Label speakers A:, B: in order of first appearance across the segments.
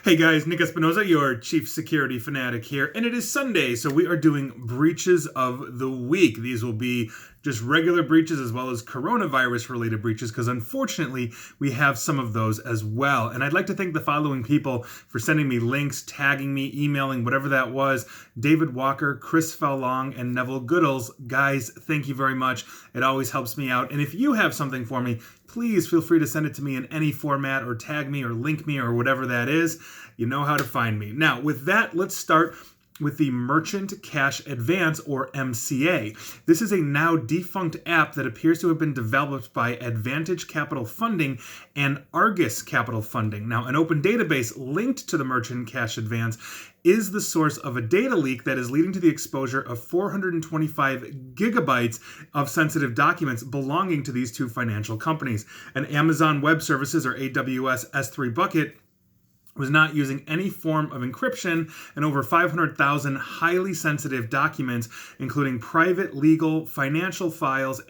A: Hey guys, Nick Espinoza, your chief security fanatic here, and it is Sunday, so we are doing breaches of the week. These will be just regular breaches as well as coronavirus related breaches, because unfortunately we have some of those as well. And I'd like to thank the following people for sending me links, tagging me, emailing, whatever that was: David Walker, Chris Fellong, and Neville Goodalls. Guys, thank you very much. It always helps me out. And if you have something for me, please feel free to send it to me in any format, or tag me, or link me, or whatever that is. You know how to find me. Now, with that, let's start with the Merchant Cash Advance, or MCA. This is a now defunct app that appears to have been developed by Advantage Capital Funding and Argus Capital Funding. Now, an open database linked to the Merchant Cash Advance is the source of a data leak that is leading to the exposure of 425 gigabytes of sensitive documents belonging to these two financial companies. An Amazon Web Services, or AWS S3 bucket, was not using any form of encryption, and over 500,000 highly sensitive documents, including private, legal, financial files,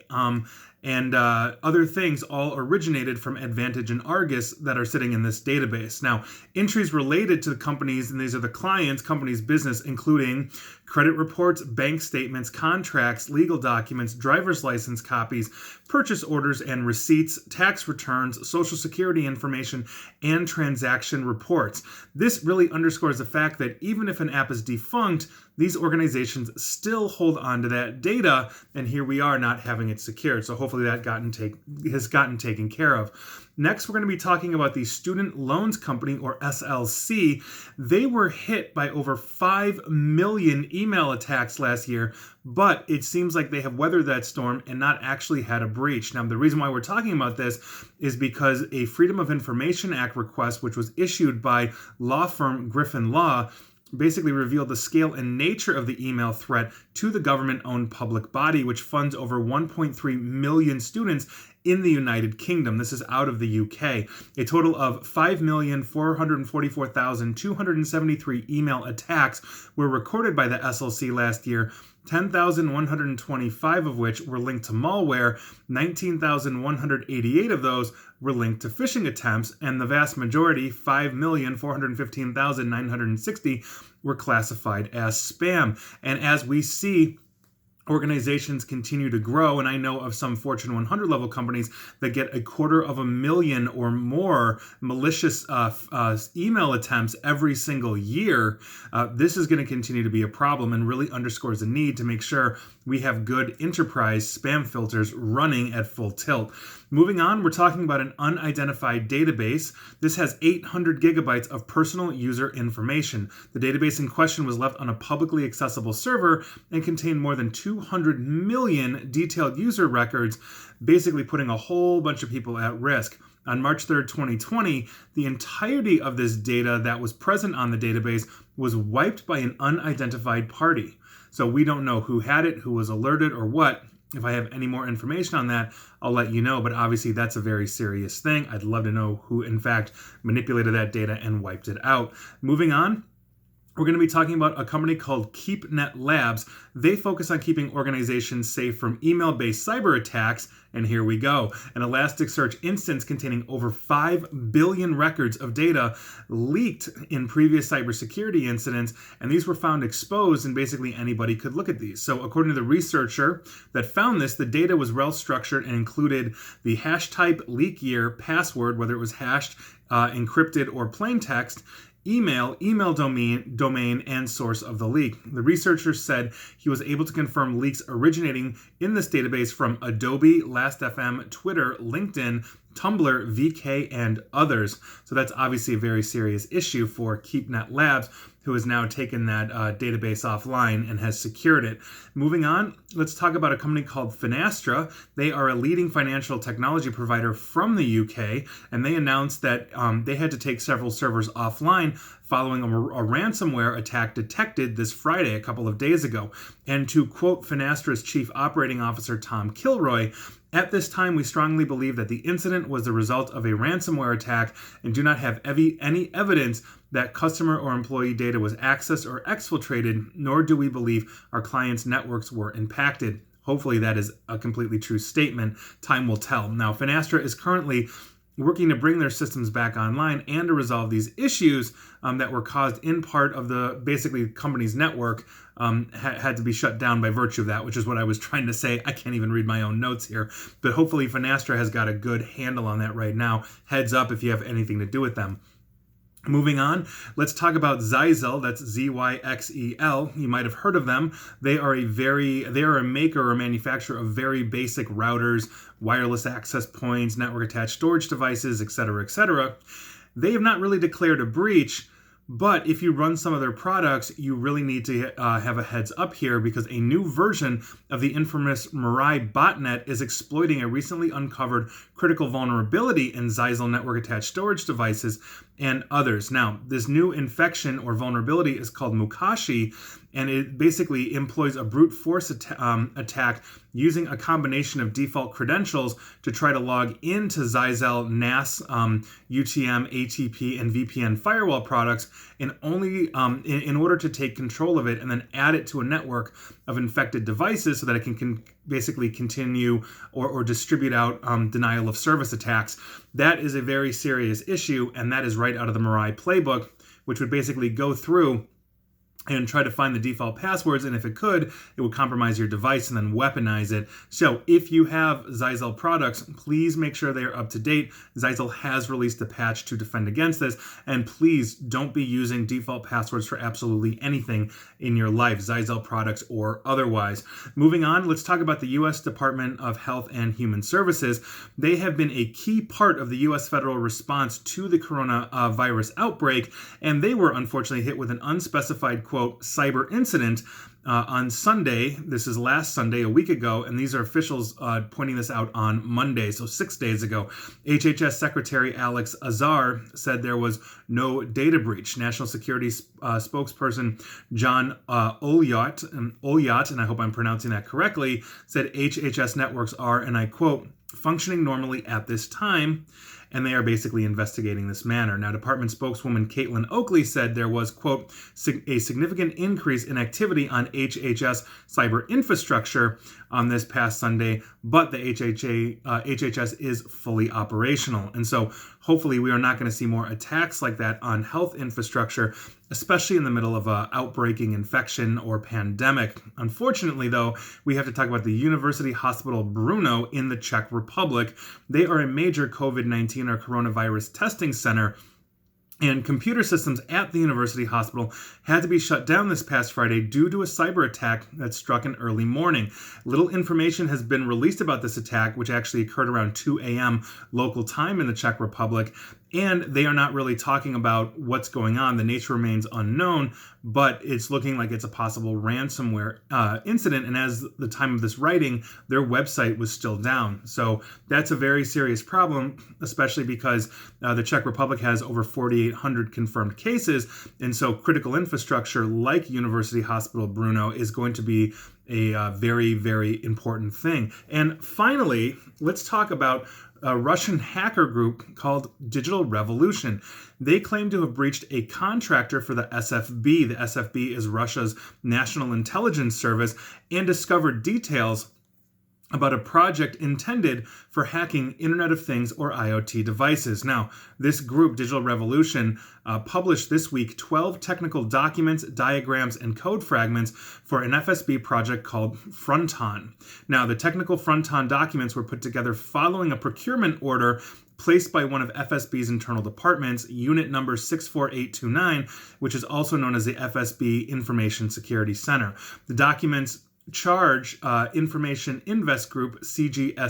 A: and other things, all originated from Advantage and Argus that are sitting in this database. Now, entries related to the companies, and these are the clients, companies' business, including credit reports, bank statements, contracts, legal documents, driver's license copies, purchase orders and receipts, tax returns, social security information, and transaction reports. This really underscores the fact that even if an app is defunct, these organizations still hold on to that data, and here we are not having it secured. So hopefully that has gotten taken care of. Next, we're going to be talking about the Student Loans Company, or SLC. They were hit by over 5 million email attacks last year, but it seems like they have weathered that storm and not actually had a breach. Now, the reason why we're talking about this is because a Freedom of Information Act request, which was issued by law firm Griffin Law, basically revealed the scale and nature of the email threat to the government-owned public body, which funds over 1.3 million students in the United Kingdom. This is out of the UK. A total of 5,444,273 email attacks were recorded by the SLC last year, 10,125 of which were linked to malware, 19,188 of those were linked to phishing attempts, and the vast majority, 5,415,960, were classified as spam. And as we see organizations continue to grow, and I know of some Fortune 100 level companies that get 250,000 or more malicious email attempts every single year, this is going to continue to be a problem, and really underscores the need to make sure we have good enterprise spam filters running at full tilt. Moving on, we're talking about an unidentified database. This has 800 gigabytes of personal user information. The database in question was left on a publicly accessible server and contained more than 200 million detailed user records, basically putting a whole bunch of people at risk. On March 3rd, 2020, the entirety of this data that was present on the database was wiped by an unidentified party. So we don't know who had it, who was alerted, or what. If I have any more information on that, I'll let you know, but obviously that's a very serious thing. I'd love to know who, in fact, manipulated that data and wiped it out. Moving on, we're going to be talking about a company called Keepnet Labs. They focus on keeping organizations safe from email-based cyber attacks, and here we go. An Elasticsearch instance containing over 5 billion records of data leaked in previous cybersecurity incidents, and these were found exposed, and basically anybody could look at these. So according to the researcher that found this, the data was well structured and included the hash type, leak year, password, whether it was hashed, encrypted, or plain text, email domain, and source of the leak. The researcher said he was able to confirm leaks originating in this database from Adobe, Last.fm, Twitter, LinkedIn, Tumblr, VK, and others. So that's obviously a very serious issue for Keepnet Labs, who has now taken that database offline and has secured it. Moving on, let's talk about a company called Finastra. They are a leading financial technology provider from the UK, and they announced that they had to take several servers offline following a ransomware attack detected this Friday, a couple of days ago. And to quote Finastra's Chief Operating Officer Tom Kilroy, "At this time, we strongly believe that the incident was the result of a ransomware attack and do not have any evidence that customer or employee data was accessed or exfiltrated, nor do we believe our clients' networks were impacted." Hopefully that is a completely true statement. Time will tell. Now, Finastra is currently working to bring their systems back online and to resolve these issues that were caused in part of the basically company's network had to be shut down by virtue of that, which is what I was trying to say. I can't even read my own notes here, but hopefully Finastra has got a good handle on that right now. Heads up if you have anything to do with them. Moving on, let's talk about Zyxel. That's Zyxel. You might have heard of them. They are a maker or manufacturer of very basic routers, wireless access points, network attached storage devices, etc., etc. They have not really declared a breach, but if you run some of their products, you really need to have a heads up here, because a new version of the infamous Mirai botnet is exploiting a recently uncovered critical vulnerability in Zyxel network attached storage devices and others. Now, this new infection or vulnerability is called Mukashi, and it basically employs a brute force attack using a combination of default credentials to try to log into Zyxel NAS, UTM, ATP, and VPN firewall products, and only in order to take control of it and then add it to a network of infected devices so that it can basically continue or distribute out denial of service attacks. That is a very serious issue, and that is right out of the Mirai playbook, which would basically go through and try to find the default passwords, and if it could, it would compromise your device and then weaponize it. So if you have Zyxel products, please make sure they are up to date. Zyxel has released a patch to defend against this, and please don't be using default passwords for absolutely anything in your life, Zyxel products or otherwise. Moving on, let's talk about the U.S. Department of Health and Human Services. They have been a key part of the U.S. federal response to the coronavirus outbreak, and they were unfortunately hit with an unspecified, quote, cyber incident on Sunday. This is last Sunday, a week ago, and these are officials pointing this out on Monday, so 6 days ago. HHS Secretary Alex Azar said there was no data breach. National Security spokesperson John Olyot, and I hope I'm pronouncing that correctly, said HHS networks are, and I quote, functioning normally at this time, and they are basically investigating this matter. Now, department spokeswoman Caitlin Oakley said there was, quote, a significant increase in activity on HHS cyber infrastructure on this past Sunday, but the HHS is fully operational. And so hopefully we are not going to see more attacks like that on health infrastructure, especially in the middle of an outbreaking infection or pandemic. Unfortunately, though, we have to talk about the University Hospital Brno in the Czech Republic. They are a major COVID-19 or coronavirus testing center, and computer systems at the university hospital had to be shut down this past Friday due to a cyber attack that struck in early morning. Little information has been released about this attack, which actually occurred around 2 a.m. local time in the Czech Republic, and they are not really talking about what's going on. The nature remains unknown, but it's looking like it's a possible ransomware incident, and as the time of this writing, their website was still down. So that's a very serious problem, especially because the Czech Republic has over 4,800 confirmed cases, and so critical infrastructure like University Hospital Brno is going to be a very, very important thing. And finally, let's talk about a Russian hacker group called Digital Revolution. They claim to have breached a contractor for the SFB. The SFB is Russia's National Intelligence Service, and discovered details about a project intended for hacking Internet of Things or IoT devices. Now, this group, Digital Revolution, published this week 12 technical documents, diagrams, and code fragments for an FSB project called Fronton. Now, the technical Fronton documents were put together following a procurement order placed by one of FSB's internal departments, unit number 64829, which is also known as the FSB Information Security Center. The documents charge Information Invest Group, CGSC,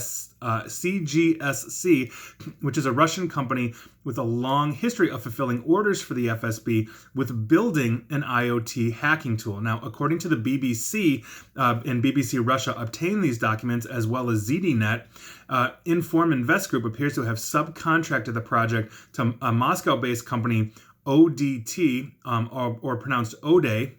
A: which is a Russian company with a long history of fulfilling orders for the FSB with building an IoT hacking tool. Now, according to the BBC, and BBC Russia obtained these documents, as well as ZDNet, Inform Invest Group appears to have subcontracted the project to a Moscow-based company, ODT, or pronounced ODE,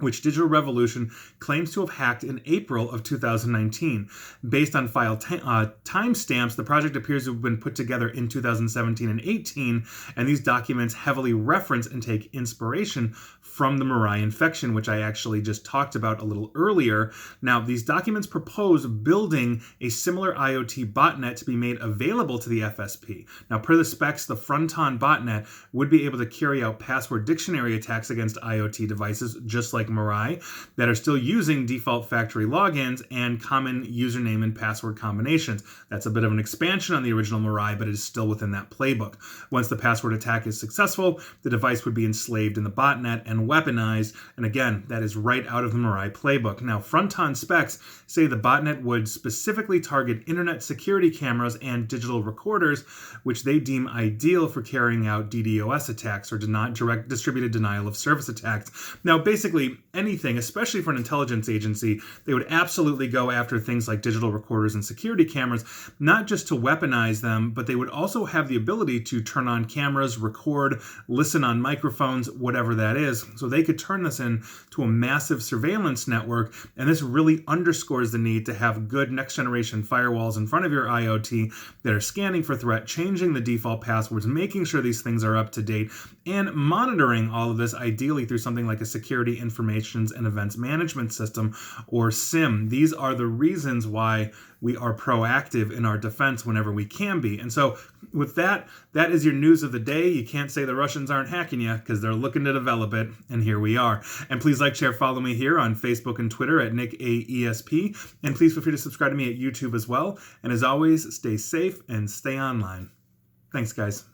A: which Digital Revolution claims to have hacked in April of 2019. Based on file timestamps, the project appears to have been put together in 2017 and 18, and these documents heavily reference and take inspiration from the Mirai infection, which I actually just talked about a little earlier. Now, these documents propose building a similar IoT botnet to be made available to the FSP. Now, per the specs, the Fronton botnet would be able to carry out password dictionary attacks against IoT devices, just like Mirai, that are still using default factory logins and common username and password combinations. That's a bit of an expansion on the original Mirai, but it is still within that playbook. Once the password attack is successful, the device would be enslaved in the botnet and weaponized, and again, that is right out of the Mirai playbook. Now, Fronton specs say the botnet would specifically target internet security cameras and digital recorders, which they deem ideal for carrying out DDoS attacks, or direct distributed denial of service attacks. Now, basically, anything, especially for an intelligence agency, they would absolutely go after things like digital recorders and security cameras, not just to weaponize them, but they would also have the ability to turn on cameras, record, listen on microphones, whatever that is. So they could turn this into a massive surveillance network, and this really underscores the need to have good next-generation firewalls in front of your IoT that are scanning for threat, changing the default passwords, making sure these things are up to date, and monitoring all of this ideally through something like a security informations and events management system, or SIM. These are the reasons why we are proactive in our defense whenever we can be. And so with that is your news of the day. You can't say the Russians aren't hacking you, because they're looking to develop it, and here we are. And please like, share, follow me here on Facebook and Twitter at NickAESP, and please feel free to subscribe to me at YouTube as well. And as always, stay safe and stay online. Thanks, guys.